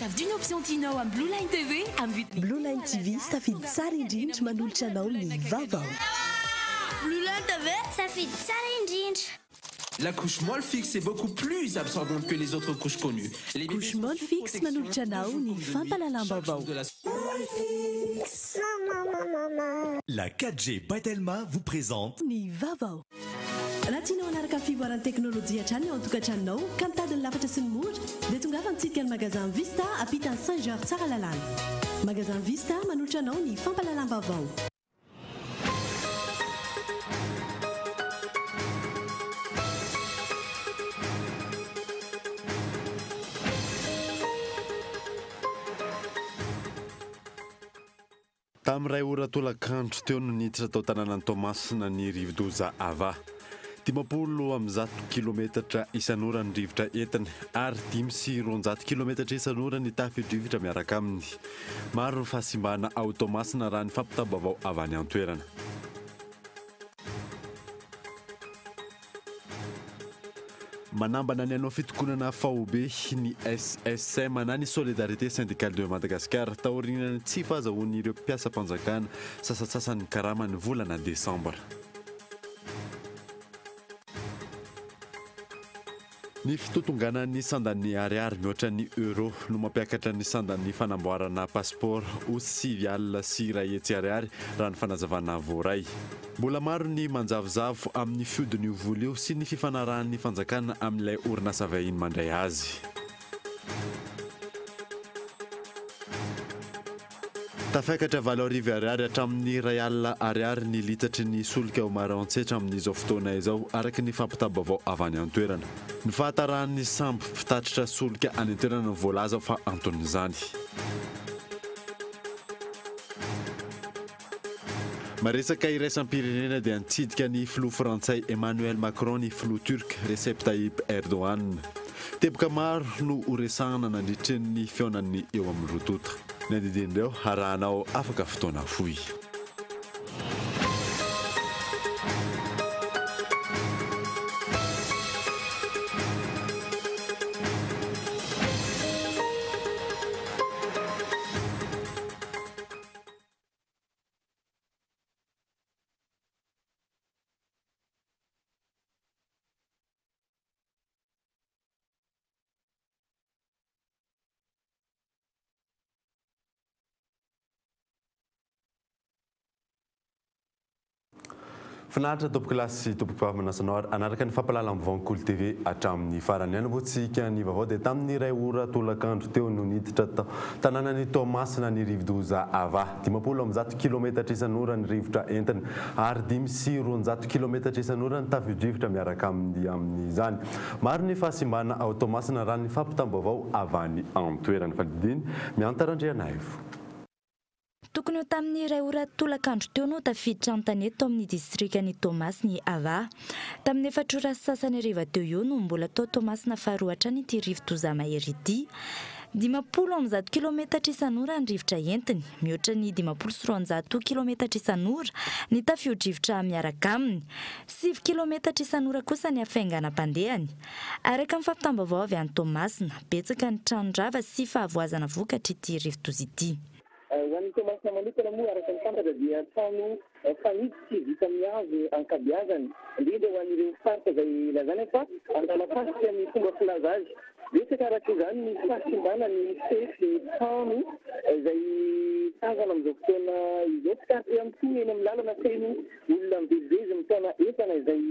Save d'une option Tino à Blue Line TV. Blue Line TV, ça fait Sarindinch, Manul Channel, ni Vava. Blue Line TV, ça fait Sarindinch. La couche molle fixe est beaucoup plus absorbante que les autres couches connues. Les couche molle fixe, Manul Channel, ni Fampalalambavau. La 4G Batelma vous présente Ni Vava. Latino anaraka fivoaran'ny teknôlôjia hatrany ao an-tokantrano ka mitady lafatra sy ny mora dia tongavantsika ny magasin Vista ampita Saint-Georges tsara lalàna. Magasin Vista manolotra anao ny fampalalam-bavao. Tamin'iray ora tolakandro teo no niditra tao tanànan'i Tomasina ny rivodoza Ava. 10 kilometatra isan'ora ny rivotra entiny ary 520 kilometatra isan'ora ny tafio-drivotra miaraka aminy. Maro ny fahasimbana ao Tomasina raha ny fampitambavao avy any an-toerana. Manambana ny anao fitokonana faobe ny SSM na ny Solidarité Syndicale de Madagascar taorian'ny tsy fahazahoan'ireo mpiasa-panjakana sasatsasany karama ny volana Desambra. Ny fitotongana ny sandan'ny ariary mihoatra ny euro no mampiakatra ny sandan'ny fanamboarana passeport ho 7 alina sy iray hetsy ariary raha ny fanazavana voaray. Mbola maro ny manjavozavo amin'ny fiodin'io vola io sy ny fifanarahan'ny fanjakana amin'ilay orinasa vahiny mandray azy. Tafakatra 7 ariary hatramin'ny 1 alina ariary ny litatry ny solika ao Maroantsetra amin'izao fotoana izao araka ny fampitambavao avy any an-toerana. Ny fahatarahan'ny sambo mpitatitra solika any an-toerana ny voalaza fa anton'izany. Maresaka iraisam-pirenena dia nitsidika ny filoha frantsay Emmanuel Macron ny filoha turk Recep Tayyip Erdogan. Teboka maro no horesahana nandritry ny fionan'ny eo amin'ny rotota. Ny andidin'ireo arahanao afaka fotoana fohy. Finaritra topokilasy topokim-pavamanasanao anaraka ny fampalalam-bavao Cool TV hatramin'ny farany any botsika ny vaovao dia tamin'ny 2 ora tolakandro teo no niditra tanànan'ny Tomasina ny rivodoza Ava. 10 kilometatra isan'ora ny rivotra entiny ary 520 kilometatra isan'ora ny tafio-drivotra miaraka amin'izany. Maro ny fahasimbana ao Tomasina raha ny fampitambavao avy any an-toerana. Falidiny miantarandrianaivo. Tokony ho tamin'ny 2 ora tolakandro teo no tafiditra an-tanety amin'ny distrikany Tomasina Ava. Tamin'ny 4 ora sasany hariva teo eo no mbola tao Tomasina faharoatra n'ity rivodoza mahery ity. 10 kilometatra isan'ora ny rivotra entiny, mihoatra ny 10 kilometatra isan'ora ny tafio-drivotra miaraka aminy, 7 kilometatra isan'ora kosa ny hafaingana mpandehany. Araka ny fampitambavao avy any Tomasina, betsaka ny tranondrava sy fahavoazana vokatra ity rivodoza ity. Hoan'ny Tomasina manokana moa araka ny fantatra dia trano faniditsy vita amin'ny hazo ankabeazany indrindra ho an'ireo faritra izay lazana fa andala-pasika ny fomba filaza azy. Betsaka araka izany ny fahasimbana ny fefy trano izay tazana amin'izao fotoana izao tsy ihany koa eny amin'ny lalana feno olona mivezivezy mitana entana izay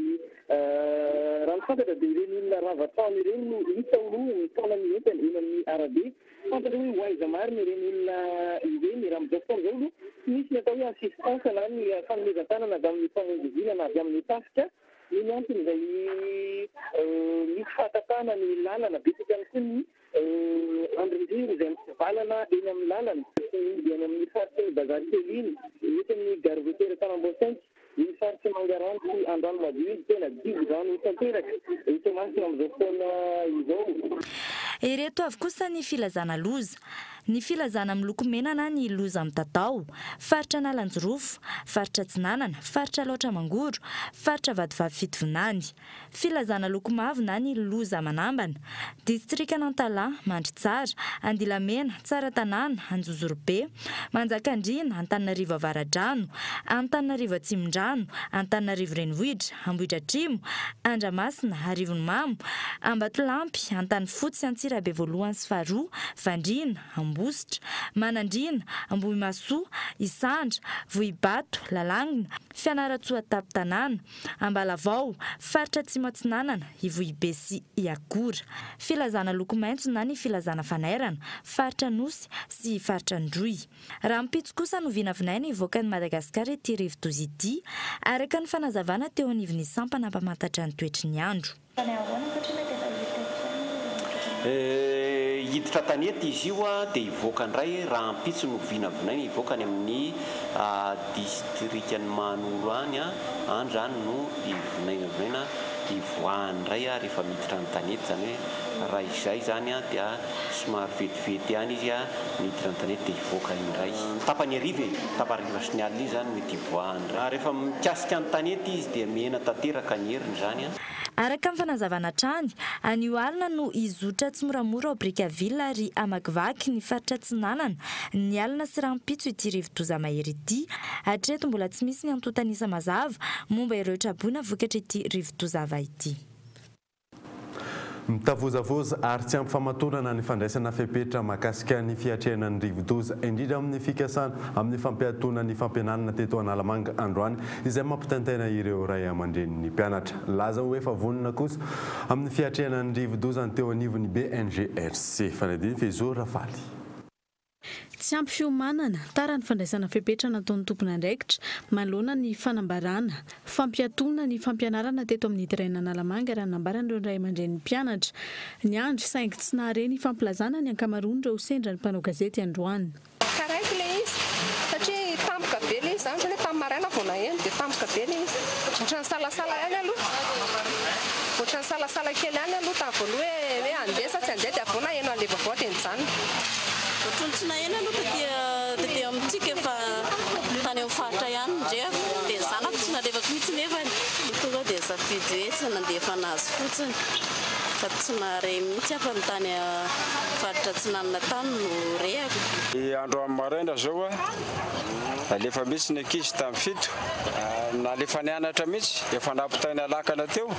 raha ny fantatra dia ireny olona rava-trano ireny no hita oloha mitana ny entana eny amin'ny arabe. Fantatra hoe hoaiza marina ireny olona ireny raha amin'izao fotoana izao aloha tsy misy ny atao hoe assistance na ny fanomezan-tanana avy amin'ny mpanendizina na avy amin'ny tafika. Iny antony izay misy fahatatana ny lalana betsaka ihany koa ny andrin-jiro izay mitsivalana eny amin'ny lalana. Dia any amin'ny faritra ny bazary kely iny, mety amin'ny gare routière Tanamboasainty, ny faritra Mangaranty Andranomadio iny tena dibo rano tanteraka. Tomasina amin'izao fotoana izao. Ireto avy kosa ny filazana loza. ny filazana amin'ny loko mena na ny loza amin'ny tatao, faritra Nalanjorofo, faritra Tsinanana, faritra Loatra Mangoro, faritra Vadivavy Fitovinany, filazana loko mavo na ny loza Manambana, distrika Nantala, Mandritsara, Andilamena, Tsaratanana, Anjozorobe, Manjakandriana, Antananarivo Avaradrano, Antananarivo Atsimondrano, Antananarivo Renivohitra, Ambohidratrimo, Andramasina, Arivonimamo, Ambatolampy, Antanifotsy, Antsirabe voalohany sy faharoa, Vandriana, Ambositra, Manandriana, Ambohimasoa, Isandra, Vohibato, Lalangina, Fianaratsoa Tapitanana, Ambalavao, faritra Tsimotsinanana, Ivohibe sy Iakora, filazana loko maitso na ny filazana fanairana, faritra Nosy sy faritra Ndroy. Raha mpitso kosa no vinavinaina ivoaka ny Madagasikara ity rivo-doza ity, araka ny fanazavana teo anivon'ny sampana hampamantatra ny toetry ny andro. Hiditra tanety izy io dia ivoaka ndray raha ampitso no vinavinaina ivoaka any amin'ny distrikany Manolo any andra no ivinaina ivoahany ndray rehefa miditra ny tanety, zany hoe raha izay zany dia somary vetivety any izy miditra ny tanety dia ivoaka indray. Tapany ariva sy ny alina zany mety ivoahany. Rehefa mikasika ny tanety izy dia mihena tanteraka ny heriny zany. Araka amin'ny fanazavana trany, anio alina no izotra tsy moramora ao Brickaville ary amakivaky ny faritra Tsinanana, ny alina sy rahampitso ity rivo-doza mahery ity. Hatreto mbola tsy misy ny antontanisa mazava momba ireo traboina vokatra ity rivo-doza ity. Mitavozavoza ary tsy ampifamatorana ny fandraisana fepetra mahakasika ny fiatrehan'ny rivo-doza indrindra amin'ny fikasana amin'ny fampiatoana ny fampianarana teto Analamanga androany izay mampitantena ireo ray aman-dreniny mpianatra. Laza hoe efa vonona kosa amin'ny fiatrehan'ny rivo-doza teo anivon'ny BNGRC. Fanadiny Fezo Rafaly. Tsy ampy fiomanana tara ny fandraisana fepetra nataon'ny tompona andraikitra manoloana ny fanambarana fampiatoana ny fampianarana teto amin'ny terrain Analamanga raha nambarana ireo ray aman-dreniny mpianatra ny andro saingy tsy nahareny fampilazana ny ankamaroany ireo sendra ny mpanao gazety androany. Karaiky le izy satria tampoka be le izy zany hoe tamin'ny maraina vao naheno dia tampoka be le izy ohatran'ny salasala ihany aloha ohatran'ny salasala kely ihany aloha tamin'ny voaloha hoe andesa tsy andeha dia avao naheno an'le vaovao dia nijanona. Ohatran'ny tsy naheno aloha dia amintsika efa tany amin'ny faritra ihany ndrea dia zanako tsy nalevako mihitsy nefa tonga dia safidy hoe tsy nandefa anazy fotsiny fa tsy nahare mihitsy afa ny tany faritra Tsinanana tany no rehako. Andro amin'ny maraina zao alefa mihitsy ny ankizy tamin'ny fito na lefa nianatra mihitsy efa nampitainy alakana teo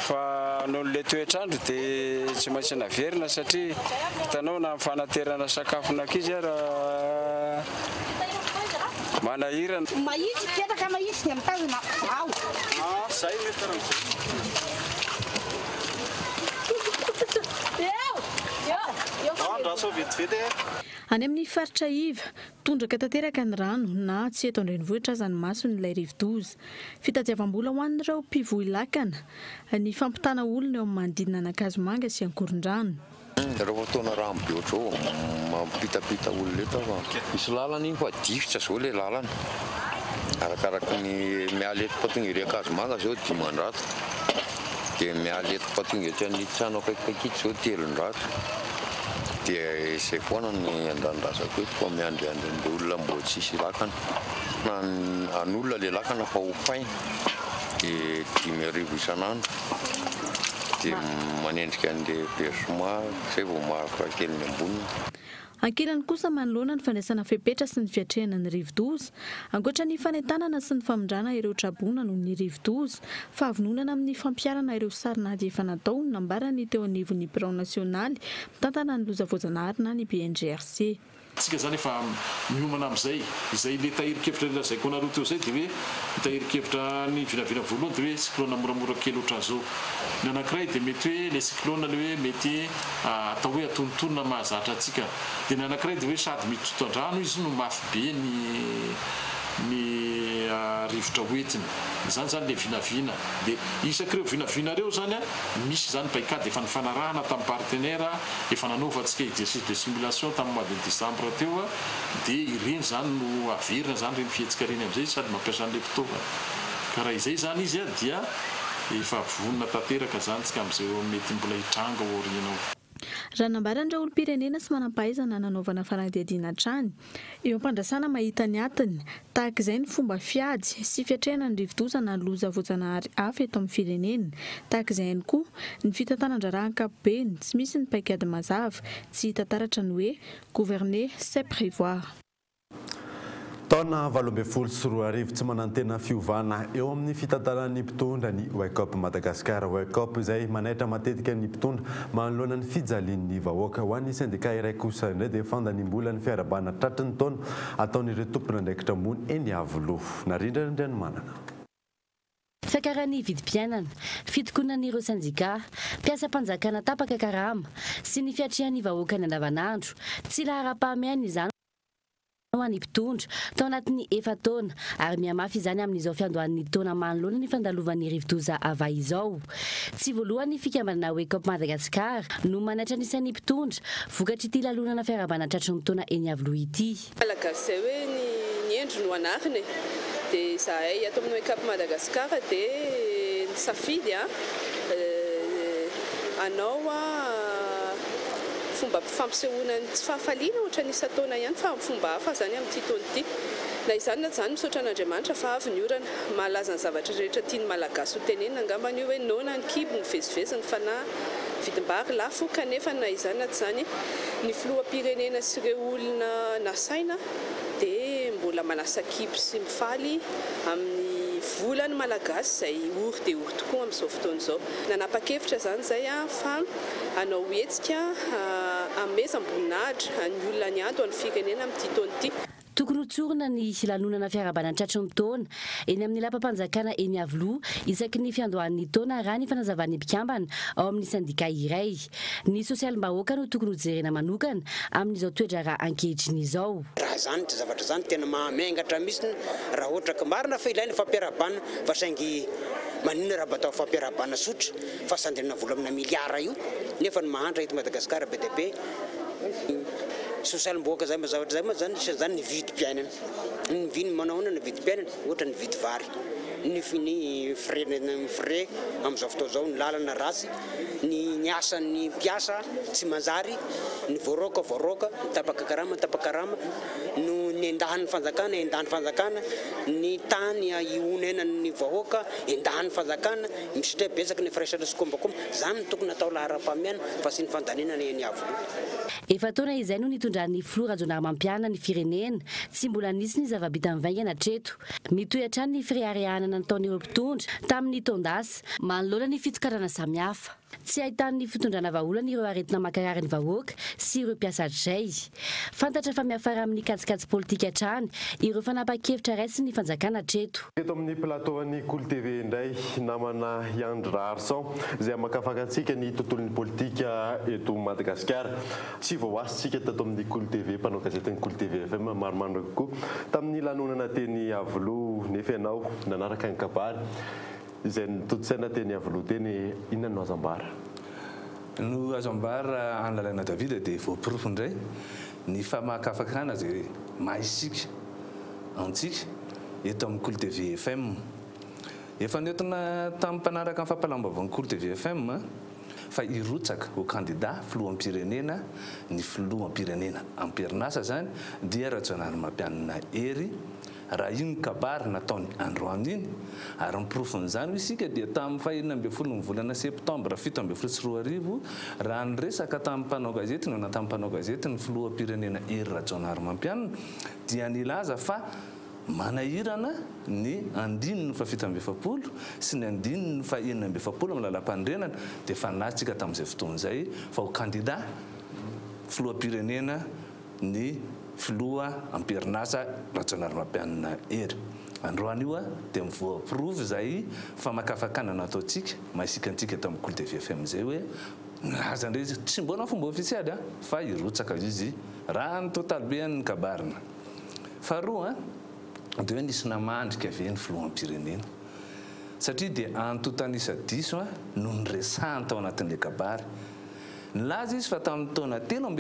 fa noho le toetrandro dia tsy maintsy naverina satria hitanao na fanaterana sakafona ankizy raha manahirana. Mahitsy petaka mahitsy dia mitazona ao. Zay mety Any amin'ny faritra Iva, tondraka tanteraka ny rano na tsy eto an-drenivohitra aza ny masony ilay rivo-doza. Fitadiavam-bola ho an'ireo mpivohy lakana, ny fampitana olona eo amin'ny manodidina an'Ankazomanga sy Ankorondrano. Rehefa fotoana rano be ohatrao mampitapita olona eto fa misy lalana iny fa difotra zao ilay lalana. Arakaraky ny mialy eto patonga ery Ankazomanga zao 10 mandrato dia mialy eto patonga eto ny trano akaikikaiky zao 3 ndrato. Dia izay foana ny andanindrazako eto fa miandriandrin'ilay olona mbo tsisy lakana na an'olona le lakana fa hofaina dia 5,000 isan'andro dia manendrika an'ilay persoma izay vao mahafarakely ny amboniny. Ankilany kosa manoloana ny fandraisana fepetra sy ny fiatrehana ny rivo-doza ankoatra ny fanentanana sy ny famondrana ireo traboina noho ny rivo-doza fa avononana amin'ny fampiarana ireo sarinady efa natao nambarany teo anivon'ny Pran Nasionaly mitantana ny loza voajanahary na ny BNGRC. Tsika zany efa miomana amin'izay izay le tahirikevitra lazaiko anareo teo zay dia hoe tahirikevitra ny vinavina voalohany dia hoe cyclone moramora kely ohatran'izao. Ny anankiray dia mety hoe le cyclone le hoe mety atao hoe atonontonona mahazatra antsika. Dia ny anankiray dia hoe sady mitoto andrano izy no mafy be ny rivotra hoentina. Zany zany le vinavina. Dia isak'ireo vinavina reo zany misy zany paikady efa nifanarahana tamin'ny partenaire efa nanaovantsika exercice de simulation tamin'ny mois de décembre teo dia ireny zany no averina zany reny fihetsika reny amin'izay sady mampiasa an'ilay fitaovana. Ka raha izay zany izy dia efa vonona tanteraka zany tsika amin'izay mety mbola hitranga aorianao. raha nambarandra olo-pirenena sy manam-pahaizana nanaovana fanadihadiana trany eo am-pandrasana mahita ny atiny tahaka izay ny fomba fiady sy fiatrehana ny rivodozana ny loza voajanahary hafa eto amin'ny firenena tahaka izay ihany koa ny fitantanan-draraha ankapobeny tsy misy ny paikady mazava tsy hita taratra ny hoe gouverner c'est prévoir. Taona 20 sy 20 tsy manantena fiovana eo amin'ny fitantanan'ny mpitondra ny Wake-up Madagascar. Wake-up izay manaitra matetika ny mpitondra manoloana ny fijalian'ny vahoaka ho an'ny syndicat iray kosa indray dia fandanimbola ny fiarabana tratry ny taona ataon'ireo tompona ndraikitra ambony eny Avoloha. Narindra ny manana. Fiakarany vidim-piainana, fitokonan'ireo sandika, mpiasa-panjakana tapaka karama sy ny fiatrihan'ny vahoaka ny andavanandro tsy lahara-pahamehana izany ho an'ny mpitondra tao anatin'ny 4 taona ary mihamafy izany amin'izao fiandohan'ny taona manoloana ny fandalovan'ny rivodoza avy izao. Tsy voalohany fikambanana Wake-up Madagascar no manaitra ny sain'ny mpitondra vokatry ity lalonana fiarabana tratry ny taona eny Avoloha ity. Malagasy hoe ny endro no anariny dia zahay ato amin'ny Wake-up Madagascar dia nisafidy anao fomba fampisehoana ny tsy fahafaliana ohatra ny isa-taona ihany fa fomba hafa zany amin'ity taona ity. Na izany na zany misaotra an'Andriamanitra fa avy ny orana malaza ny zavatra rehetra tiany malagasy ho tenenina angambany io hoe nona ny kibo ny veziveziny fa na vidim-bary lafo kanefa na izany na tsy zany ny filoham-pirenena sy ireo olona nasaina dia mbola manasa kibo sy mifaly amin'ny volany malagasy izay ory dia ory tokoa amin'izao fotoana izao. Nanapa-kevitra zany zay fa anao hetsika amezam-boninahitra ny olona ny ado amin'ny firenena amin'ity taona ity. Tokony hotsorona ny lanonana fiarabana tratry ny taona eny amin'ny lapam-panjakana eny Avoloha isaky ny fiandohan'ny taona raha ny fanazavan'ny mpikambana ao amin'ny sandika iray. Ny sosialim-bahoaka no tokony hojerena manokana amin'izao toetra raha ankehitriny izao. Raha zany zavatra zany tena mahamengatra mihitsy raha ohatra ka marina fa ilaina fampiarabana fa saingy maninona raha batao fampiarabana sotra fa sandrina vola amina miliara io nefa ny mahandra eto Madagasikara be dia be. Sosialim-bahoaka zay mazavatra zay ma zany isan'izany ny vidim-piainana. Ny viny manao ny vidim-piainana ohatra ny vidy vary. Ny frais amin'izao fotoana izao ny lalana ratsy, ny asan'ny mpiasa tsy manjary, ny voaroka, tapaka karama, no ny endahan'ny fanjakana, ny tany ionenan'ny vahoaka, endahan'ny fanjakana, misy betsaka ny firaisana sy kombakomba, zany tokony atao lahara-pahamehana fa sy ny fandaninana eny Avoloha. Efa taona izay no nitondran'ny Filoha Rajonarymampiana ny firenena, tsy mbola nisy ny zava-bita mivaingana hatreto. Mitohy hatrany ny fireharehanana nataon'ireo mpitondra tamin'ny taondasa manoloana ny fitokarana samihafa. Tsy ahitan'ny fitondrana vahaolana ireo aretina makarary ny vahoaka sy ireo mpiasa hatrizay. Fantatra fa miafara amin'ny katsikatsi politika hatrany ireo fanapa-kevitra raisy ny fanjakana hatreto. Eto amin'ny plateauan'ny Cool TV indray namana Yandra Arson izay makafakantsika ny tontolon'ny politika eto Madagasikara. Tsy voaasitsika tato amin'ny Cool TV mpanao gazetin'ny Cool TV FM maromaro kokoa tamin'ny lanonana teny Avoloha nefa ianao nanaraka ny kabary izay nitototsaina teny Avoloha teny inona no azo ambara? No azo ambara an'lalana Davida dia voapirofo indray ny famakafakana izay mahisika antsika eto amin'ny Cool TV FM. Efa nentina tamin'ny mpanaraka amin'ny fampalambavany Cool TV FM fa irotsaka ho candidat filoham-pirenena ny filoham-pirenena am-perinasa zany dia Rajonarymampiana Hery raha iny kabary nataony androany iny ary niprofon'izany isika dia tamin'ny 20 volana septambra 17 raha niresaka tamin'ny mpanao gazety no tamin'ny mpanao gazety ny filoham-pirenena Hery Rajonarymampiana dia nilaza fa manahirana ny 9/7 sy ny 9/7 amin'ny lalam-pandrenana dia fa natsika tamin'izay fotoana izay fa ho candidat filoham-pirenena ny filoha am-perinasa Rajonarymampiana Hery. Androany io dia mivoapirofo izay famakafakana nataontsika mahisika antsika eto amin'ny Cool TV FM izay hoe naza indray izy tsy mbona fomba ofisialy fa irotsaka izy raha ny totaly be ny kabarina. Faharoa dia hoe nisy namandrika avy ny filoham-pirenena satria dia antotanisa diso no nyresahany tao anatin'ilay kabary. Nilaza izy fa tamin'ny taona 13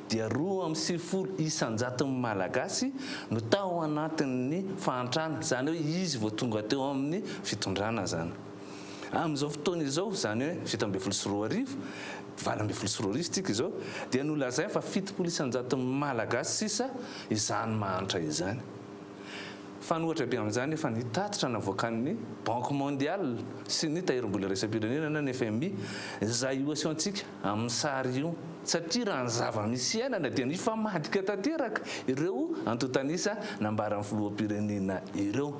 dia 2.9 isanjaton'ny malagasy no tao anatin'ny fahantrana zany hoe izy vao tonga teo amin'ny fitondrana zany. amin'izao fotoana izao zany hoe vita ambe folo sy roa arivo valo ambe folo sy roa arivo tsika izao dia nolazay fa fitopolo isanjato malagasy sisa izany mahantra izany fa nohatra be amin'izany efa nitatitra navoakan'ny banque mondiale sy ny tahirim-bola raisam-pirenena na ny FMI izay io asiontsika amin'ny sary io satria raha ny zava-misy ainana dia nifamadika tanteraka ireo antotanisa nambaran'ny filoham-pirenena ireo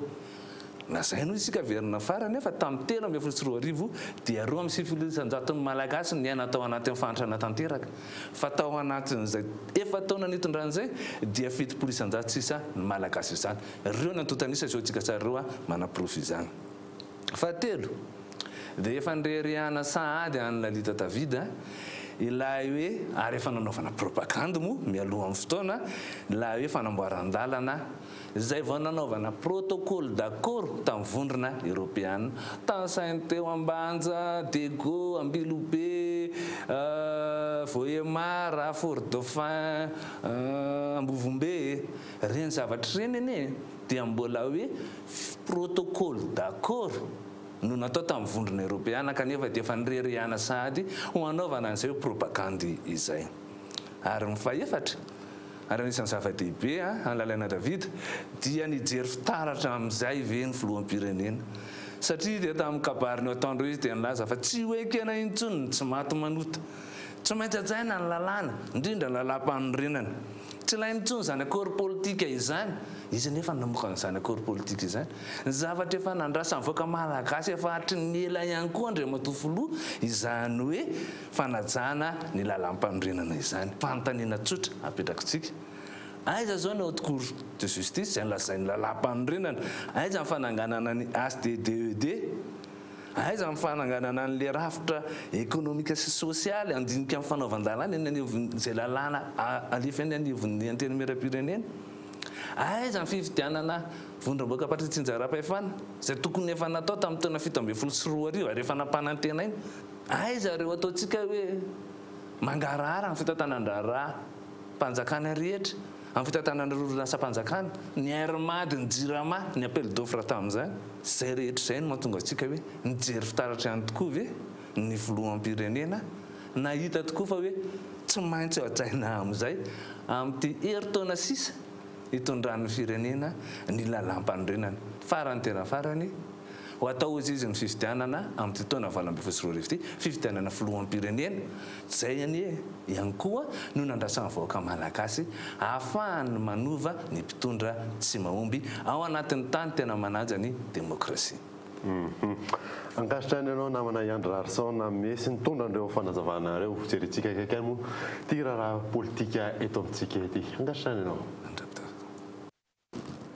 na zay no isika verina farany fa tamin'ny telo amby folo sy roa arivo dia roa amby sivifolo isanjaton'ny malagasy ny aina tao anatin'ny fantrana tanteraka fa tao anatin'izay efa taona nitondran'izay dia fitopolo isanjato sisa ny malagasy izany ireo nantotanisa zao tsika tsara ireo manaprofy izany fa telo dia efa nirehariana sahady any Lalita Davida ilay hoe ary efa nanaovana propagande moa mialoha amin'ny fotoana ilay hoe fanamboaran-dalana izay vao nanaovana protocole d'accord tamin'ny vondrona européenne tansainy teo Ambanja, Dego, Ambilobe, Vohemar, Fort Dauphin, Ambovombe reny zavatra reny ene dia mbola hoe protocole d'accord no natao tamin'ny vondrona européenne kanefa dia efa nirehariana sahady ho anaovana an'izay hoe propagande izay ary ny faefatra ary anisan'ny zava-dehibe any Lalina Davida dia nijery fitaratra amin'izay ve ny filoham-pirenena satria dia tamin'ny kabariny ataondreo izy dia nilaza fa tsy hoe kena intsony tsy maty manota tsy maintsy ajaina ny lalàna indrindra ny lalam-panorenana tsy lainy intsony zany akory politika izany izy nefa namoaka n'izany akory politika izany ny zavatra efa nandrasa mivoaka malagasy efa hatry ny ela ihany koa Andriamatoa Filoha izany hoe fanajana ny lalam-panorenana izany fanontaniana tsotra apetrakontsika aiza zao ny haute cour de justice izay nolazainy lalam-panorenana aiza ny fananganana ny HDDED aiza ny fananganana n'le rafitra économique sy sociale andinika amin'ny fanaovan-dalàna eny anivon'izay lalàna alefany anivon'ny antenimieram-pirenena aiza ny fifidianana vondrom-boaka Patritsinjarapahefana izay tokony efa natao tamin'ny taona fito amby folo sy roa arivo ary efa nampanantena iny aiza ireo ataontsika hoe mangarahara amin'ny fitantanan-draharaha mpanjakana rehetra amin'ny fitantanana orinasa-mpanjakana ny Airmady, ny Jirama, ny appel d'offre tamin'izany zay rehetra izay no mahatonga antsika hoe nijery fitaratra ihany tokoa ve ny filoham-pirenena nahita tokoa fa hoe tsy maintsy ajaina amin'izay amin'ity herintaona sisa hitondran'ny firenena ny lalam-panorenana farany tena farany ho atao izy ny fifidianana amin'ity taona valo amby folo sy roa arivo ity fifidianana filoham-pirenena zay ihany koa no nandrasany vahoaka malagasy ahafahany manova ny mpitondra tsy mahomby ao anatin'ny tany tena manaja ny demokrasia ankasitrany ianao namana Iandry Larson mesy nitondra an'ireo fanazavana-reo jerentsika akaiky any moa ty raha politika eto amintsika ety ankasitrany ianao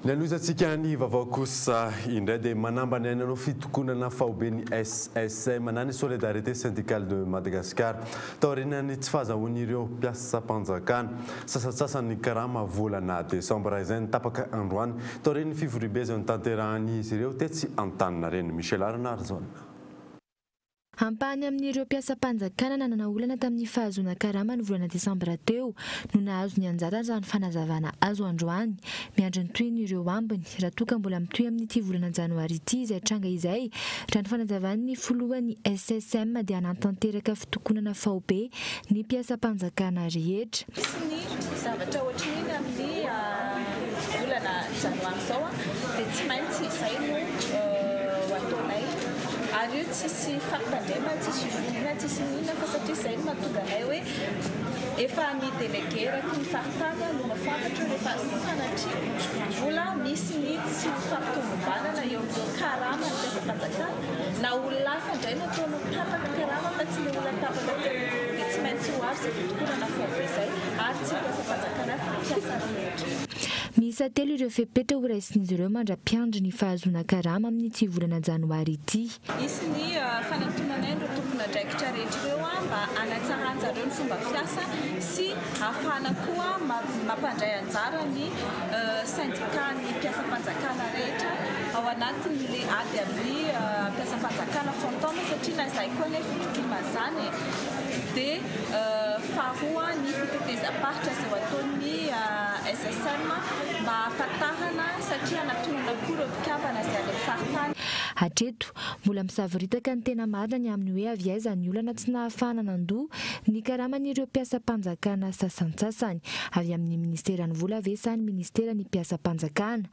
ny anoizantsika ny vaovao kosa indray dia manambany aina anao fitokonana fahoben'ny SSM na ny solidarité syndicale de Madagascar taorinany tsy fahazahoan'ireo mpiasa-mpanjakana sasatsasany karama volana desambra izay nitapaka androany taorin'ny fivoribezy ny tanterahany izy ireo te tsy antanina reny Michel Arnarzona ampahany amin'ireo mpiasa-mpanjakana nanana olana tamin'ny fahazoana karama ny volana desambra teo no nahazo ny anjara izany fanazavana azo androany miandry ny tohin'ireo ambiny raha toka mbola mitohy amin'ity volana janoary ity izay tranga izay raha ny fanazavany folohan'ny SSM dia hanatanteraka fitokonana fahobe ny mpiasa-mpanjakana rehetra ny zavatra ohatriny amin'ny volana janoary zao dia tsy maintsy izay no ataonay ary io tsisy fampandrema tsisy vonina tsisy nina fa satria izay no mahatonga anay hoe efa ny délégueraky ny faritana no mafantatra rehefa sanatry vola misy ny tsy fampitombobanana eo amin'izao karama ny mpiasa-mpanjakana na olona hafa indray no ataonao tapaka karama fa tsy ny olona tapaka teo dia tsy maintsy ho avy izay fitokonana fahobe izay ary tsy mpiasa-mpanjakana fa mpiasa rehetra miisa telo ireo fepetra ho raisin'izy ireo mandra-piandry ny fahazoana karama amin'ny tsy volana janoary ity isy ny fanantonanay ireo tompon'andraikitra rehetra ireo mba hanatsaraanjareo ny fomba fiasa sy ahafahana koa mampandray anjara ny syndika ny mpiasa-mpanjakana rehetra ao anatin'le ady amin'ny mpiasa-mpanjakana fantôme satria na izay koa ny fikitoma zany dia faharoa ny fitetezam-paritra izay ataon'ny SSM mba ahafatahana satria anatonana koa ireo mpikambana izay any faritany Hatreto mbola misaviritaka ny tena marina ny amin'ny hoe avy aiza ny olana tsy nahafahana nandoa ny karaman'ireo mpiasa-panjakana sasantsasany avy amin'ny ministeran'ny vola ve sa ny ministeran'ny mpiasa-panjakana.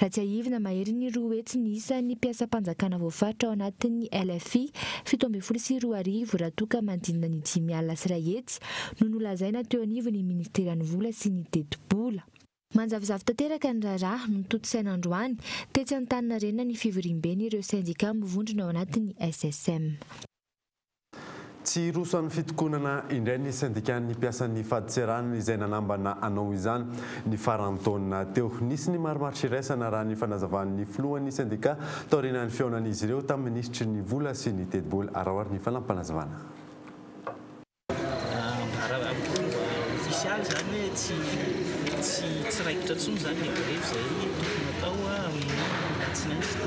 Raha tsy aivina mahery ny roa hetsy ny isan'ny mpiasa-panjakana voafaritra ao anatin'ny LFI 7.4 raha toka mandinina ny 5 alina sy 1 hetsy no nolazaina teo anivo ny ministeran'ny vola sy ny teti-bola. Manjavozavo tanteraka ny raharaha no nitotosaina androany tetsy an-tanina rena ny fivoriam-beny ireo syndika mivondrona ao anatin'ny SSM. Tsy rosoan'ny fitokonana indray ny syndikan'ny mpiasan'ny faditserana izay nanambana anao izany ny farantaona teo. Nisy ny marimaritra iraisana raha ny fanazavan'ny filohan'ny syndika taorinan'ny feonan'izy ireo tamin'ny ministry ny vola sy ny teti-bola arahoary ny falampanazavana. Ofisialy zany hoe tsy raikitra tsony zany ny grevy zay tokony atao tsinaitsy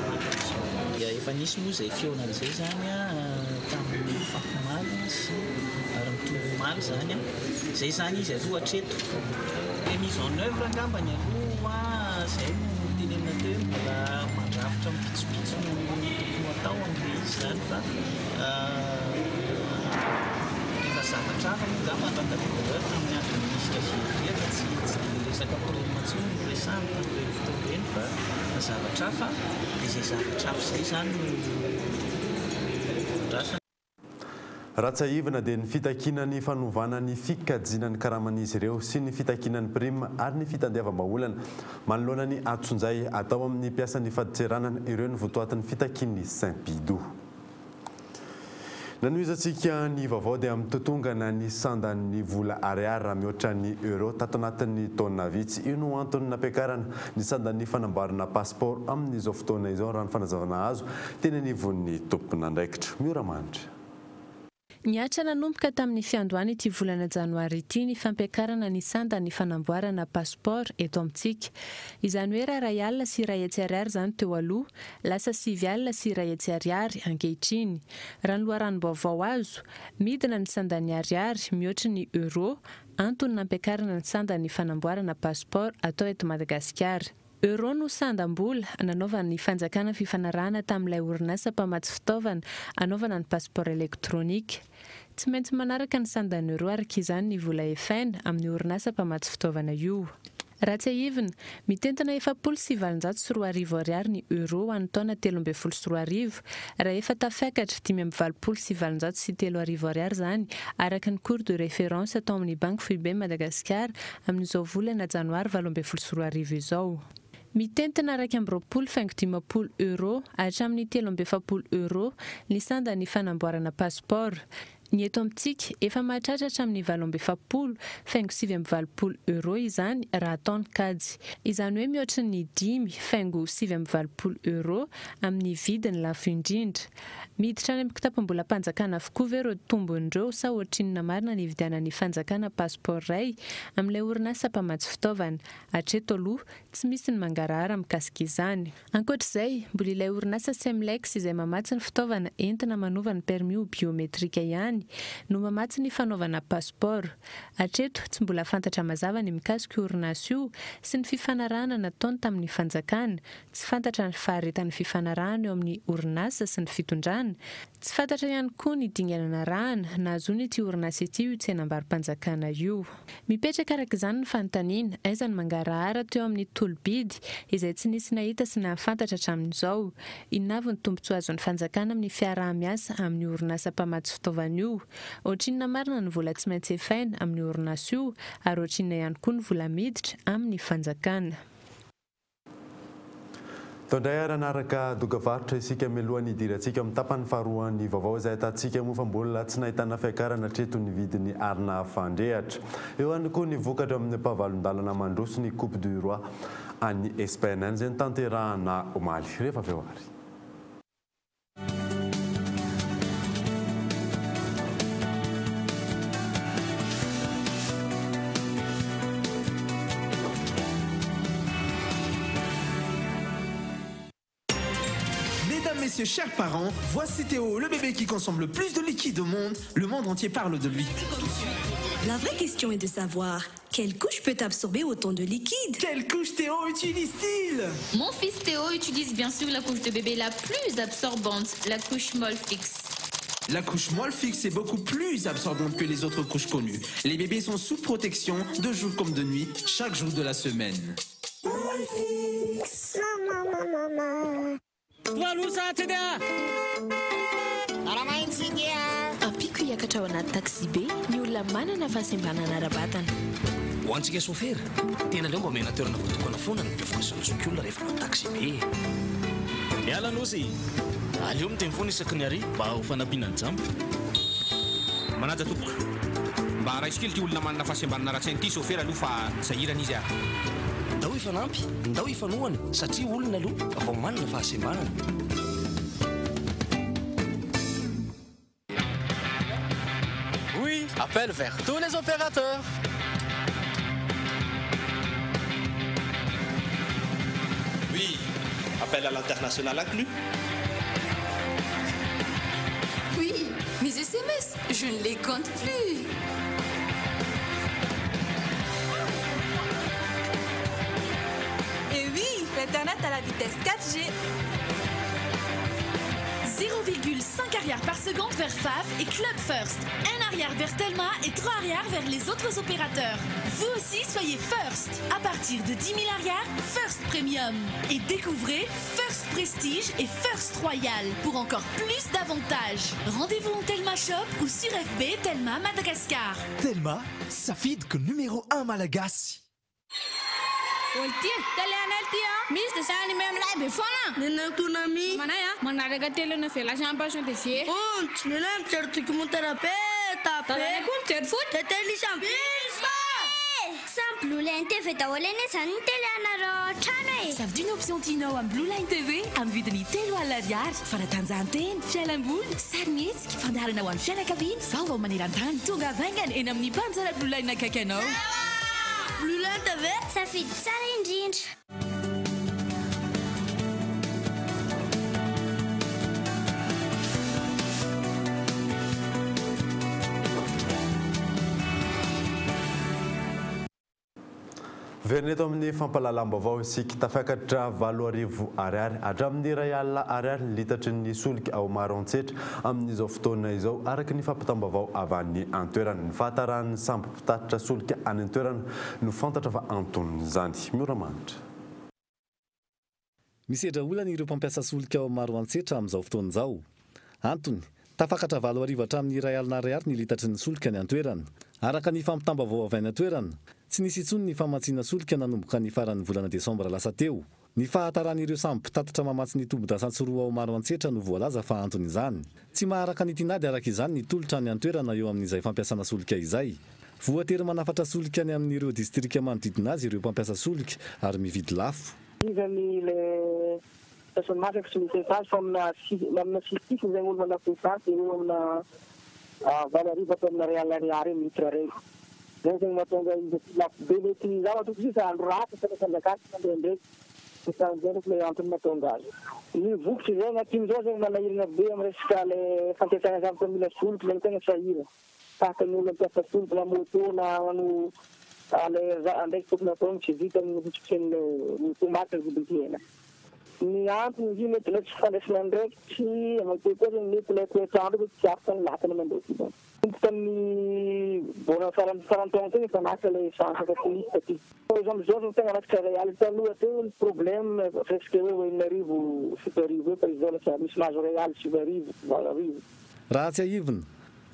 dia efa nisy moa zay feonan'izay zany tamin'ny fakomaly sy ary mitombomaly zany zay zany izy aloha hatreto le mise en œuvre angambany aloha zay no tenenina teo mbola mandrafitra mipitsopitso no tokony atao amin'le izy zany fa efa zavatra hafa moa ngamba andrandavoloa tamin'ny andro ministre Zéria tsy resaka problème tsony no resahana tamin'ireny fotoana ireny fa zavatra hafa dia izay zavatra hafa izay zany no drasana. Raha tsy aivina dia ny fitakinan'ny fanovana ny fikajinan'ny karaman'izy ireo sy ny fitakinan'ny prime ary ny fitandiavam-baolana manoloana ny atsonjay atao amin'ny mpiasan'ny faditseranana ireo ny votoatin'ny fitakin'ny Saint-Pidou. Nanoizantsika ny vaovao dia amin'ny totongana ny sandan'ny vola ariary raha mihoatra ny euro tato anatin'ny taona vitsy. Io no antony nampiakarana ny sandan'ny fanamboarana passeport amin'izao fotoana izao raha ny fanazavana azo teny anivon'ny tompona andraikitra. Mioramandry. Niatra nanomboka tamin'ny fiandohany ity volana janoary ity ny fampiakarana ny sandan'ny fanamboarana passeport eto amintsika. Izany hoe raha 1 alina sy 1 hetsy ariary zany teo aloha, lasa 7 alina sy 1 hetsy ariary ankehitriny. Raha ny loharanom-baovao azo, midina ny sandan'ny ariary mihoatra ny euro, antony nampiakarana ny sandan'ny fanamboarana passeport atao eto Madagasikara. Euro no sandam-bola nanaovana ny fanjakana fifanarahana tamin'ilay orinasa mpamatsy fitaovana anaovana ny passeport elektronika. Tsy maintsy manaraka ny sandan'ny euro araka izany ny vola FN amin'ny orinasa mpamatsy fitaovana io. Raha tsy aivina, mitentana 7,740 ariary ny euro amin'ny taona 13,4 raha efa tafiakatra 5,740 ariary zany araka ny cours de référence atao amin'ny Banque FIB Madagasikara amin'izao volana janoary 12,4 izao. Mitentana 2,20 euro hatramin'ny 3,70 ny sandan'ny fanamboarana passeport. Ny eto amintsika efa mahatratra hatramin'ny 7,70 euro izany raha ataony kajy. Izany hoe mihoatra ny 5,70 euro amin'ny vidiny lafo indrindra. Miditra any amin'ny kitapom-bola mpanjakana avokoa ve ireo tombon'ireo sa ohatrin'ny marina ny vidianan'ny fanjakana passeport iray amin'ilay orinasa mpamatsy fitaovana. Hatreto aloha tsy misy ny mangarahara mikasika izany. Ankoatr'izay, mbola ilay orinasa Semlex izay mamatsy ny fitaovana entina manova ny permis biometrika ihany no mamatsy ny fanaovana passeport. Hatreto tsy mbola fantatra mazava ny mikasika orinasa io sy ny fifanarahana nataony tamin'ny fanjakana. Tsy fantatra ny faharetan'ny fifanarahana eo amin'ny orinasa sy ny fitondrana. Tsy fantatra ihany koa ny dinganana rahana nahazoany ity orinasa ity io tsenam-barim-panjakana io. Mipetraka araka izany ny fanontaniana aiza ny mangarahara teo amin'ny tolobidy izay tsy nisy nahita sy nahafantatra hatramin'izao. Inona avy ny tombontsoa azon'ny fanjakana amin'ny fiaraha-miasa amin'ny orinasa mpamatsy fitaovana io. Ohatrinona marina ny vola tsy maintsy efaina amin'ny orinasa io ary ohatrinona ihany koa ny vola miditra amin'ny fanjakana. Tondray aranaraka dokavarotra isika mialohan'ny idirantsika amin'ny tapany faharoa ny vaovao izay atantsika moa fa mbola tsy nahitana fiakarana hatreto ny vidiny arina fandrehatra. Eo ihany koa ny vokatra amin'ny mpavalon-dalana mandroso ny Coupe du Roi any Espagne any izay nitanterahana omaly rehefa avy eo ary. Messieurs, chers parents, voici Théo, le bébé qui consomme le plus de liquide au monde. Le monde entier parle de lui. La vraie question est de savoir, Quelle couche peut absorber autant de liquide? Quelle couche Théo utilise-t-il? Mon fils Théo utilise bien sûr la couche de bébé la plus absorbante, la couche Molfix. La couche Molfix est beaucoup plus absorbante que les autres couches connues. Les bébés sont sous protection de jour comme de nuit, chaque jour de la semaine. Molfix. Maman. Apiko hiakatra ao anaty taxi be ny olona manana fahasembanana ara-batana. Ho antsika sofera, tena leo mba mena toerana voatokana foana ny mpivoaka sy ny zoky olona rehefa nao taxi be. Miala nosy, aleo miteny foana isaky ny ary mba ho fanampiana ny jambo. Manaja tompoko, mba raisy kely ty olona manana fahasembanana ra-tsainy ty sofera aloha fa sahirana izy ary. Ndao ifanampy, ndao ifanohana satria olona aloha vao manana fahasembanana. Oui, appel vers tous les opérateurs. Oui, appel à l'international inclus. Oui, mes SMS, je ne les compte plus. Et oui, l'Internet à la vitesse 4G. 0,5 arrière par seconde vers FAF et Club First. 1 arrière vers Telma et 3 arrière vers les autres opérateurs. Vous aussi, soyez First. À partir de 10 000 arrières, First Premium. Et découvrez First Prestige et First Royal pour encore plus d'avantages. Rendez-vous en Telma Shop ou sur FB Telma Madagascar. Telma, safidiko numéro 1 Malagasy. Oltia, taliana tia. Misy dia sany memlay be foana. Nenentunami. Manay manaraka telo na félação de ser. Ont, neném certo mo terapeuta. Talay ko ter foot. Tetelisam. Sans Blue Line TV daholo zany teliana ro trano e. Savy d'une option tinao am Blue Line TV amin'ny vidiny 3 alariary. Fanatanjahanteny, fialamboly, sarimihetsika, fandaharana ho an'ny fianakaviana. Zao vao maneran-tany tonga vaingany eny amin'ny mpanjara Blue Line akaiky anao. Blue Line TV safidy tsara indrindra. Verneto amin'ny fampalalam-baovao isika tafakatra 7 arivo ariary hatramin'ny iray alina ariary litatry ny solika ao Maroantsetra amin'izao fotoana izao araka ny fampitam-baovao avy any an-toerana ny fahatarany samby mpitatitra solika any an-toerana no fantatra fa anton'izany mioramanitra. Misedra olana ireo mpampiasa solika ao Maroantsetra amin'izao fotoana izao. Antony tafakatra 7 arivo hatramin'ny iray alina ariary ny litatry ny solika any an-toerana araka ny fampitam-baovao avy any an-toerana. Tsy nisy intsony ny famatsiana solika nanomboka ny faran'ny volana Desambra lasa teo. Ny fahataran'ireo samby mpitatitra mamatsy ny tobo-dasantsy roa ao Maroantsetra no voalaza fa antony izany. Tsy maharaka ny tinady araka izany ny tolotra ny an-toerana eo amin'izay fampiasana solika izay. Voatery manafatra solika ny amin'ireo distrika manodidina azy ireo mpampiasa solika ary mividy lafo. Personne masaka sy mifefasy fa amina sisisy zay olo mana fefasy eo amina 7 arivo fa amina real ariary mitra reny. Zay zay mahatonga izy lafo be mety zava toko sisa andro raty fa sanjakasy mandehandeha. Zay ndraiky le antony mahatonga azy. Ny vokitry zay anatin'izao zay manahirana be amin'ny resaka le fampiasana zavatra mila solika zany tegna sahira. Tahaka ny olona mampiasa solika na moto na ano andraiky tokony atao tsy vita amin'ny hotrik'ny tomaty ny vidin-kena. Ny antony izy mety le tsy fandraisana ndraikitry amakoa koa zany mety le toetrandro tsy afaka ny latana mandeha zany. Tomboka amin'ny bona farantaona teny efa nasa le sansaka polisa ty. Izao zao tegna ratsika réal taloha teo ny problème presque hoe 9 arivo 7 arivo fa izao lasa misy mahazo réal 7 arivo 20 arivo. Raha tsy ahivona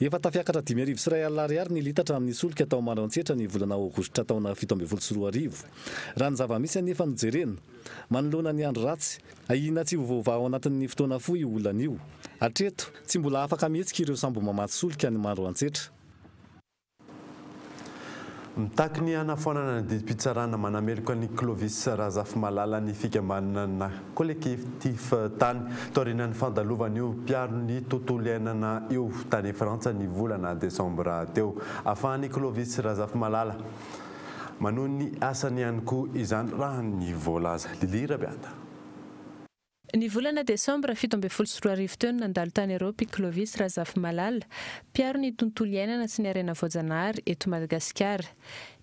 efa tafiakatra 5 arivo sy 1 ariary ny litatra amin'ny solika tao Maroantsetra ny volana aogositra taona 17 arivo. Raha ny zava-misy anefa nojerena manoloana ny andro ratsy ahina tsy ho vaovao anatin'ny fotoana fohy io olana io. Hatreto tsy mbola afaka mihetsika ireo sambo mamatsy solika ny Maroantsetra. Mitaky ny hanafoanana ny didim-pitsarana manameloko ny Clovis Razafimalala ny fikambanana kolektif tany taorinan'ny fandalovana io mpiaro ny tontolo iainana io tany Frantsa ny volana Desambra teo ahafahan'ny Clovis Razafimalala manohy ny asany ihany koa izany raha ny voalaza Lili Rabiata. Ny volana desambra 17 teo nandalo tany Eropa Clovis Razafy Malala mpiaro ny tontolo iainana sy ny harena voajanahary eto Madagasikara.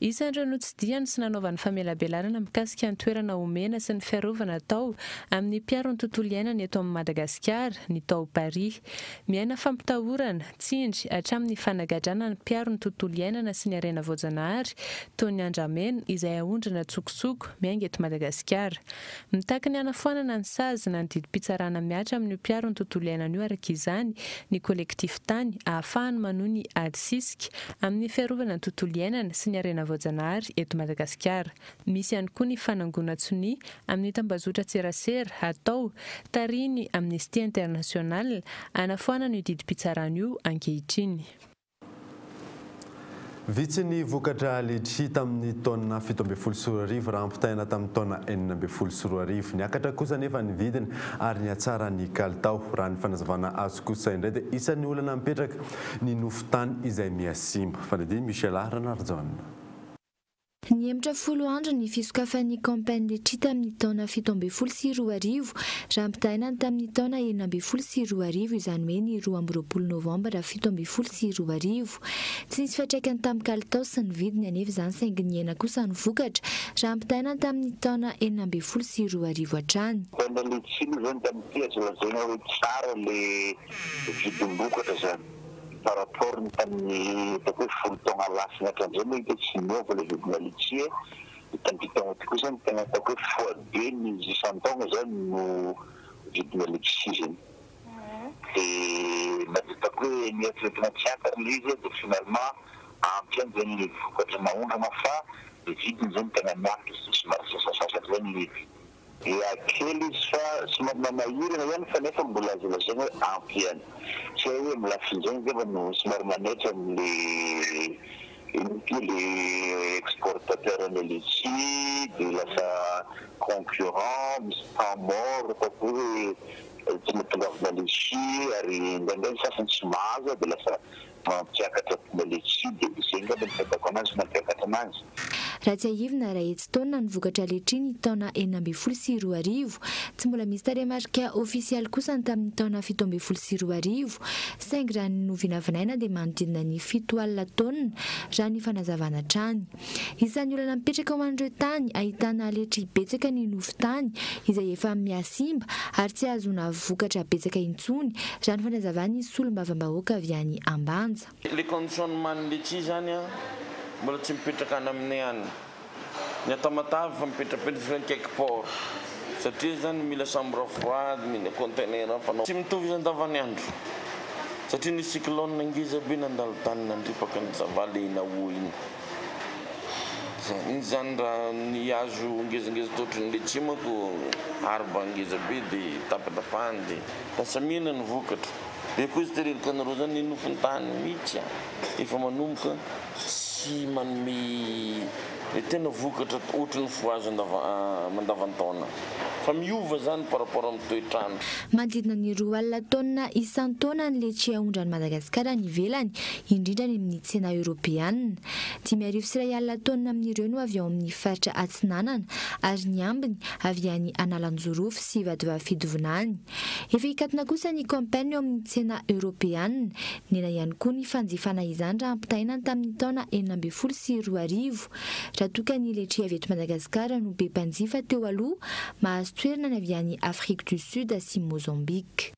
Isan'ireo notsidiany sy nanaovany famelabelarana mikasika ny toerana omena sy ny fiarovana tao amin'ny mpiaro ny tontolo iainana eto amin'ny Madagasikara, ny tao Paris. Miaina fampitahorana, tsindry hatramin'ny fanagadrana ny mpiaro ny tontolo iainana sy ny harena voajanahary toy ny andramena izay ahondrana tsokotsoko miainga eto Madagasikara. Mitaky ny anafoanana ny sazy na ny didim-pitsarana miatra amin'ny mpiaro ny tontolo iainana io araka izany ny kolektif tany ahafahany manohy ny ady sisika amin'ny fiarovana ny tontolo iainana sy ny harena voajanahary eto Madagasikara. Misy ihany koa ny fanangona tsony amin'ny tambazotra tserasera atao tariny Amnesty International anafoana ny didim-pitsarana io ankehitriny. Vitsy ny vokatra letchi tamin'ny taona 17 raha ampitaina tamin'ny taona 14 niakatra kosa nefa ny vidiny ary ny atsara ny kalitao raha ny fanazavana azo kosa indray dia isan'ny olana mipetraka ny nofotany izay miasimba. Fanadiny Michel Ranarjon. Ny emtra 10 andro ny fisokafan'ny campagne letchi tamin'ny taona 17 raha ampitaina tamin'ny taona 12 izany hoe ny 12 novambra 17 tsy nisy fiatraikany tamin'ny kalitao sy ny vidiny anefa izany saingy ny hena kosa ny vokatra raha ampitaina tamin'ny taona 14 hatrany. Campagne letchi zany tamin'ity azolazaina hoe tsara le vidim-bokatra zany. Par rapport tamin'ny folo taona lafiny hatran'izay moa hita tsy miova le vidina letchi tamin'ity taona ty kosa tena ataoko hoe fois 2 ny isan-taona zany no vidina letchi zany. Dia natako hoe mieritreritra tsiakatra le izy dia finalement ampy any zany le vokatra mahondrana fa le vidiny zany tena miafy somary sasasasatra zany le kely izy fa somary mamahirana ihany fa nefa mbola azolazaina hoe ampy ihany. Tsy hoe milafiny zany zay no somary manetra amin'le les exportateurs de letchi de lasa concurrent misy temps mort ataoko hoe tsy mitongavana letchi ary ndraindray sasany tsy mahazo dia lasa mampiakatra tonga letchi dia izay ngamba ny fatako anazy mampiakatra anazy. Raha tsy ahivina raha etsy taona ny vokatra letchi ny taona 14 tsy mbola misy tarehimarika ofisialy kosa ny tamin'ny taona 17 saingy raha ny novinavinaina dia manodidina ny 7 taona raha ny fanazavana trany. Isan'ny olana mipetraka ho an'ireo tany ahitana letchi betsaka ny nofotany izay efa miasimba ary tsy azona vokatra betsaka intsony raha ny fanazavany solom-bavambahoaka avy any Ambanja. Le conditionnement letchi zany mbola tsy mipetraka any aminay any. Ny atamatavy fa mipetrapetraka quelque part satria zany mila chambre froide, mila conteneur fanao tsy mitovy izany andavanandro satria ny cyclone ngeza be nandalo tany nandripaka ny zavaly naho iny. Iny zany raha ny hazo ngezangeza totriny letchi mako arba ngeza be dia tapatapahany dia lasa mihina ny vokatra. Dia koa izy tererika anareo zany ny nofony tany mihitsy efa manomboka tsy manome tena vokatra ohatrany foazy mandavan-taona fa miova zany par rapport amin'ny toetrandro. Manodidina ny 2 taona isan-taona ny letchi ahondrany Madagasikara ny ivelany indrindra ny amin'ny tsena Europeanina. 5 taona amin'ireo no avy ao amin'ny faritra Atsinanana ary ny ambiny avy any Analanjorofo sy Vadivafidovonany. Efa hikatona kosa ny campagne ao amin'ny tsena Europeanina nena ihany koa ny fanjifana izany raha ampitaina tamin'ny taona 12 raha toka ny letchi avy eto Madagasikara no be mpanjifa teo aloha mahazo toerana ny avy any Afrique du Sud sy Mozambique.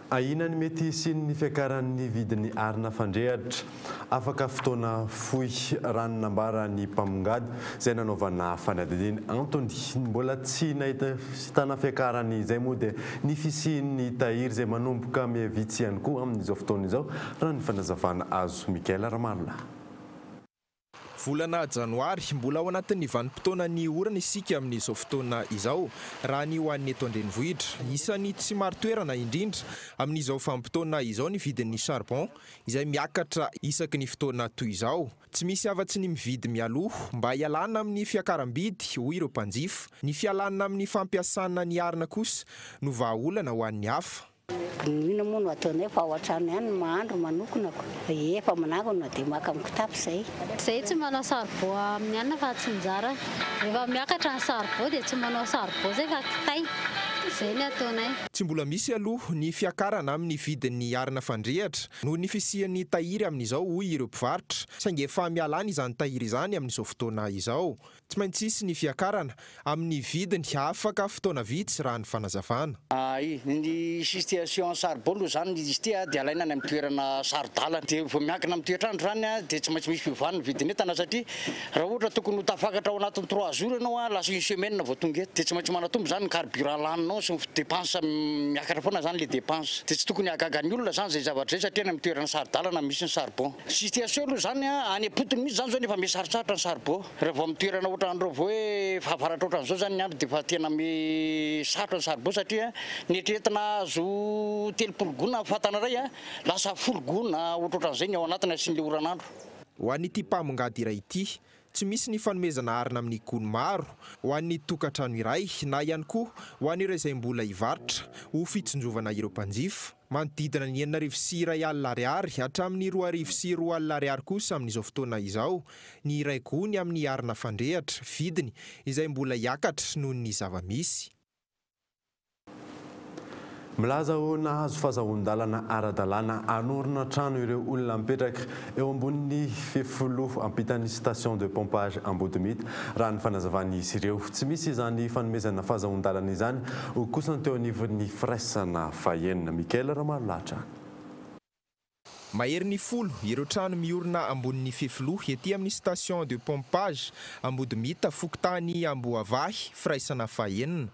Ahina ny mety isian'ny fiakaran'ny vidin'ny arina fandrehatra afaka fotoana fohy rano nambara ny mpamongady izay nanaovana fanadininy Antony mbola tsy nahita sitana fiakarany izay moa dia ny fisian'ny tahiry izay manomboka miavitsy ihany koa amin'izao fotoana izao raha ny fanazavana azo Mikael Ramarina. Volana Janoary mbola ao anatin'ny vanim-potoana ny orana isika amin'izao fotoana izao raha ny ho an'ny eto an-drenivohitra isan'ny tsy maro toerana indrindra amin'izao vanim-potoana izao ny vidin'ny charbon izay miakatra isaky ny fotoana toy izao. Tsy misy afa-tsy ny mividy mialoha mba hialana amin'ny fiakaram-bidy hoy ireo mpanjifa. Ny fialana amin'ny fampiasana ny arina kosa no vahaolana ho an'ny hafa ino moa no ataonay fa ao an-trano ihany mahandro manokonako efa manakona dia maka amin'ny kitapo zay tsy manao saribao amin'ny anina fa tsy njara rehefa miakatra ny saribao dia tsy manao saribao zay fa kitay zay ny ataonay. Tsy mbola misy aloha ny fiakarana amin'ny vidin'ny arina fandrehatra noho ny fisian'ny tahiry amin'izao hoy ireo mpivarotra saingy efa mialana izany tahiry izany amin'izao fotoana izao. Tsy maintsy isy ny fiakarana amin'ny vidiny afaka fotoana vitsy raha ny fanazavana. Ny situation saribao aloha zany izy ity dia alaina any amin'ny toerana sarodala dia vao miankina amin'ny toetrandro zany dia tsy maintsy misy fivoan'ny vidin'entana satria raha ohatra tokony ho tafakatra ao anatin'ny 3 jours ianao lasa une semaine vao tonga eto dia tsy maintsy manatombo zany ny carburant laninao sy ny dépense miakatra foana zany le dépense dia tsy tokony hagagan'ny olona zany zay zavatra zay satria any amin'ny toerana sarodalana misy ny saribao. Situation aloha zany any apotony misy zany zao nefa misarosarotra ny saribao raha vao amin'ny toerana ohatran'ireo vao hoe fahavaratra ohatran'izao zany ny andro dia fa tena misarotra ny saribao satria ny etretina azo 3 gona fatana ray lasa 10 gona ohatrohatran'izay ny ao anatiny sy ny oran'andro. Ho an'ity mpamongady iray ity tsy misy ny fanomezana arina amin'ny gony maro ho an'ny tokantrano iray na ihany koa ho an'ireo izay mbola hivarotra ho fitsinjovana ireo mpanjifa. Manodidina ny 9,2 ariary hatramin'ny 2,2 ariary kosa amin'izao fotoana izao ny iray gony amin'ny arina fandrehatra vidiny izay mbola hiakatra noho ny zava-misy. Milaza ho nahazo fahazahon-dalana ara-dalàna anorina trano ireo olona mipetraka eo ambonin'ny 70 ampitan'ny station de pompage Ambodimita raha ny fanazavan'izy ireo. Tsy misy izany fanomezana fahazahon-dalana izany ho kosa teo anivon'ny firaisana fahenina. Mikael Ramalatra. Mahery ny 10 ireo trano miorina ambonin'ny 70 ety amin'ny station de pompage Ambodimita fokontany Amboavahy firaisana fahenina.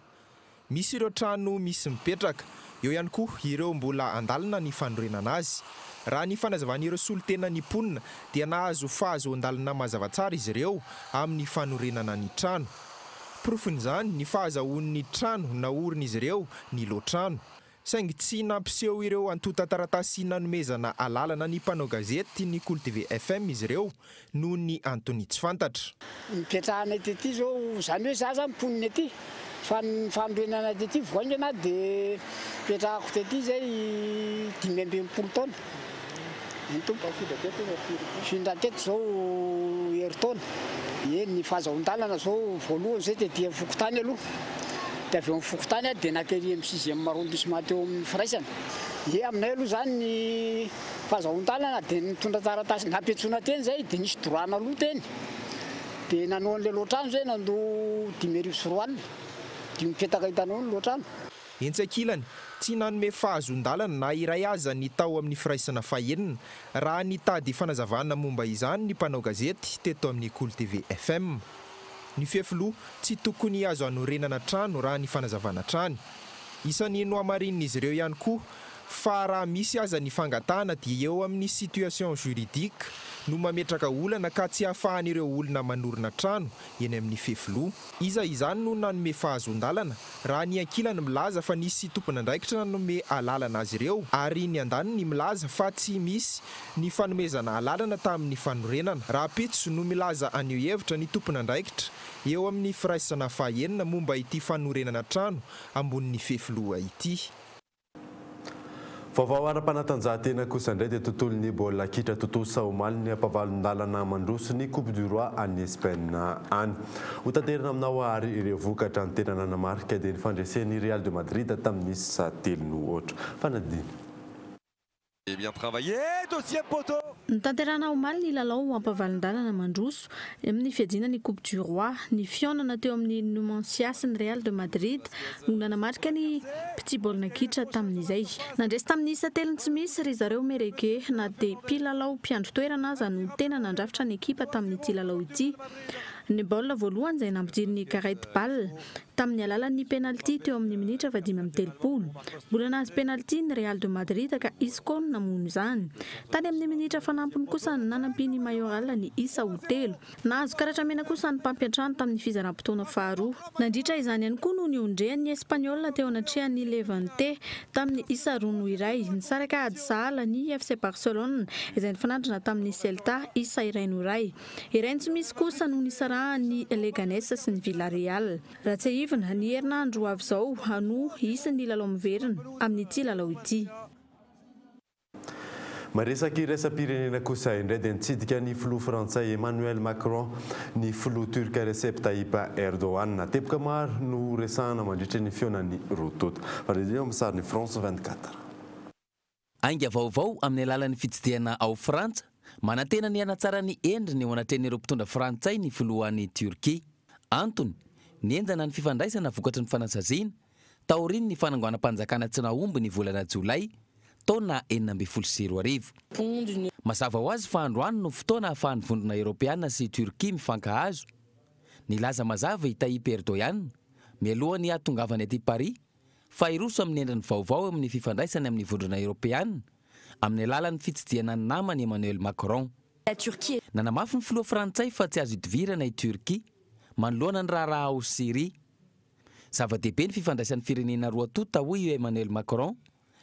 Misy ireo trano misy mipetraka eo ihany koa ireo mbola andalina ny fanorenana azy. Raha ny fanazavan'ireo solotena niponina dia nahazo fahazahon-dalana mazava tsara izy ireo amin'ny fanorenana ny trano. Profin'izany ny fahazahoan'ny trano naorina izy ireo ny lotrano. Saingy tsy nampiseho ireo antota taratasy nanomezana alalana ny mpanao gazety ny Cool TV FM izy ireo noho ny antony tsy fantatra. Mipetrahana ety zao zany hoe zaza miponina ety. Fanorenana ety voaingana dia petrahako tety zay 520 taona. Findra teto zao heritaona. Ny fahazahon-dalana zao voalohany zay dia fokotany aloha. Dia avy eo amin'ny fokotany dia nakery amin'ny 6e arrondissement teo amin'ny firaisana. Aminay aloha zany ny fahazahon-dalana dia nitondra taratasy napetsona teny zay dia nisy dorana aloha teny. Dia nanao an'ilay loatrano zay nandoa 5,4 mipetaka hitanao ny loatrano. Entsakilany tsy nanome fahazon-dalana na iray aza ny tao amin'ny firaisana fahenina raha nitady fanazavana momba izany ny mpanao gazety teto amin'ny Cool TV FM. Ny fefilo tsy tokony azo anorenana trano raha ny fanazavana trano. Isan'ny nohamarin'izy ireo ihany koa fa raha misy aza ny fangatana dia eo amin'ny situation juridique no mametraka olana ka tsy hahafahan'ireo olona manorina trano eny amin'ny fefilo. Iza izany no nanome fahazon-dalana raha ny ankilany milaza fa nisy tompon'andraikitra nanome alalana azy ireo ary ny andaniny milaza fa tsy misy ny fanomezana alalana tamin'ny fanorenana. Raha pitso no milaza anio hevitra ny tompon'andraikitra eo amin'ny firaisana fahenina momba ity fanorenana trano ambonin'ny fefilo ity. Vaovao ara-panatanjahantena kosa indray dia tontolon'ny baolina kitra tontolo Saomaly ny ampavalon-dalana mandroso ny Coupe du Roi any Espagne any. Ho tanterana aminao ary ireo vokatra ny tena nanamarika dia ny fandresen'ny Real de Madrid tamin'ny 7-0. Fanadina. Bien travaillé, deuxième poteau. Tanterana omaly ny lalao ampavalon-dalana mandroso amin'ny fiadiana ny Coupe du Roi ny fionana teo amin'ny Numancia sy ny Real de Madrid no nanamarika ny petit baolina kitra tamin'izay. Nandresy tamin'ny 7 tsy misy ry zareo mereke na dia mpilalao mpiandro toerana aza no tena nandrafitra ny ekipa tamin'ity lalao ity. Ny baolina voalohany izay nampidiry ny Gareth Bale tamin'ny alalan'ny penalty teo amin'ny minitra 5-3. Mbola nahazo penalty ny Real de Madrid ka izy koa no namono izany. Tany amin'ny minitra fanampiny kosa nanampy ny Mayoral ny isa 3. Nahazo karatra mena kosa ny mpampiantrano tamin'ny fizaram-potoana faharoa. Nandritra izany ihany koa no niondrehan'ny Espanyol teo anatrehan'ny Levante tamin'ny isa 2-1. Nisaraka ady sahala ny FC Barcelone izay nifanandrina tamin'ny Celta isa 1-2. Ireny tsy misy kosa no nisara ny Leganés sy ny Villarreal. Raha tsy marivana ny herinandro avy izao hano isan'ny lalao miverina amin'ity lalao ity. Maresaky iraisam-pirenena kosa indray dia nitsidika ny filoha frantsay Emmanuel Macron ny filoha turka Recep Tayyip Erdogan teboka maro no resahana mandritra ny feonany rotota. Faredeo amin'ny sariny France 24. Ainga vaovao amin'ny alalan'ny fitsidihana ao Frantsa, manantena ny hanatsara ny endriny eo anatrehan'ireo mpitondra frantsay ny filohan'ny Turkia. Antony, nienjana ny fifandraisana vokatry ny fanasaziana, taoriny ny fanangoana-panjakana tsy nahomby ny volana Jolay, taona 2024. Mazava ho azy fa androany no fotoana ahafahan'ny vondrona Eoropeana sy Turkia mifankahazo. Nilaza mazava i Tayyip Erdogan, mialohany hatongavany aty Paris, fa iroso amin'ny endriny vaovao amin'ny fifandraisany amin'ny vondrona Eoropeana, amin'ny alalan'ny fitsidihana ny namany Emmanuel Macron. Nanamafy ny filoha frantsay fa tsy azo idivirana i Turkia, manoloana ny raharaha ao Syria. Zava-dehibe ny fifandraisan'ny firenena roa tota hoy Emmanuel Macron,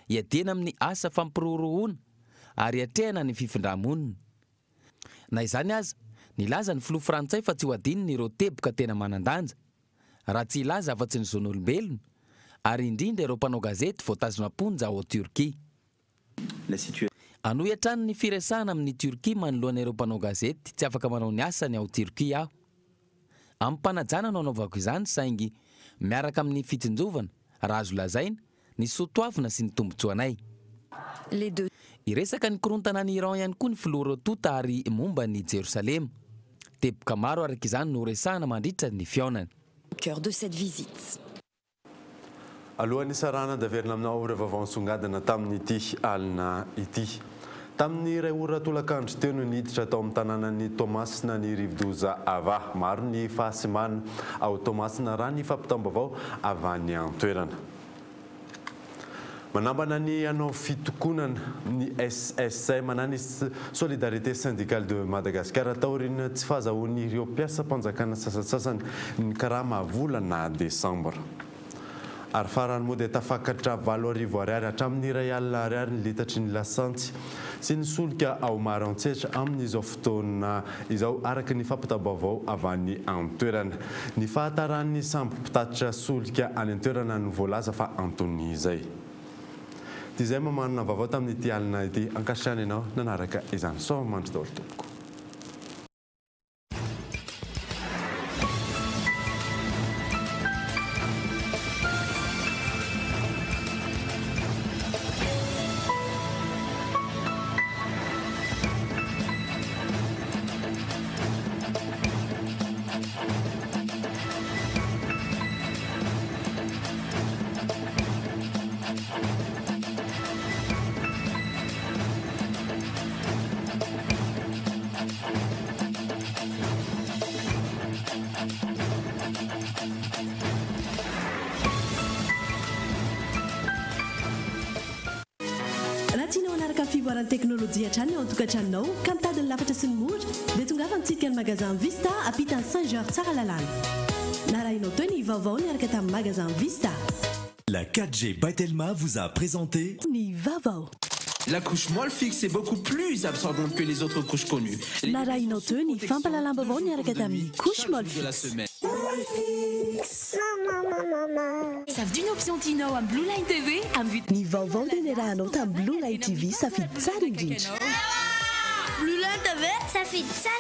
hiadena amin'ny asa fampirorohona ary hatrehana ny fifindra-monina. Na izany aza, nilaza ny filoha frantsay fa tsy ho adininy ireo teboka tena manandanja, raha tsy ilaza afa-tsy ny zon'olombelona, ary indrindra ireo mpanao gazety voatazona ponja ao Turkia. Anohy hatrany ny firesahana amin'ny Turkia manoloana ireo mpanao gazety tsy afaka manao ny asany ao Turkia aho. Amin'ny mpanajana no anaovako izany saingy miaraka amin'ny fitsinjovana raha azo lazaina ny soatoavina sy ny tombotsoanay. Iresaka ny korontana ny Iran ihany koa ny filoha rotota ary momba ny Jerusalema. Teboka maro araka izany no resahana mandritra ny fiaonany. Alohan'ny sarana daverina aminao rehefa vaonsongadina tamin'ity alina ity. Tamin'ny iray ora tolakandro teo no niditra tao amin'ny tanànan'ny Tomasina ny Rivodoza Ava. Maro ny fahasimana ao Tomasina raha ny fampitambavao avy any an-toerana. Manambana ny anao fitokonana ny SSI manany Solidarité Syndicale de Madagascar taorina tsy fahazahoan'ny ireo mpiasa-panjakana sasasasany ny karama volana Desambra. Ary farany moa dia tafakatra 7 arivo ariary hatramin'ny 1 alina ariary ny litatry ny lasantsy sy ny solika ao Maroantsetra amin'izao fotoana izao araka ny fampitambavao avy any an-toerana. Ny fahataran'ny sambo mpitatitra solika any an-toerana no voalaza fa antony izay. Izay mamanana vaovao tamin'ity alina ity ankasitrany ianao nanaraka izany so mandry daholo tompoko. Fivoaran'ny teknolojia hatrany ao an-tokantranonao ka mitadiny lafatra sy ny mora dia tonga afa mitsidika ny magasin Vista ampitany Saint-Georges tsara lalàna. Narahinao teo ny vaovao niaraka tamin'ny magasin Vista. La 4G by Telma vous a présenté Ni Vavao. La couche molle fixe est beaucoup plus absorbante que les autres couches connues. Narahinao teo ny fampalalam-baovao niaraka tamin'ny couche molle fixe. Savent d'une option Tino à Blue Line TV Ny vaovao dia niarahanao tamin'ny Blue Line TV safidy tsara indrindra. Blue Line TV safidy tsara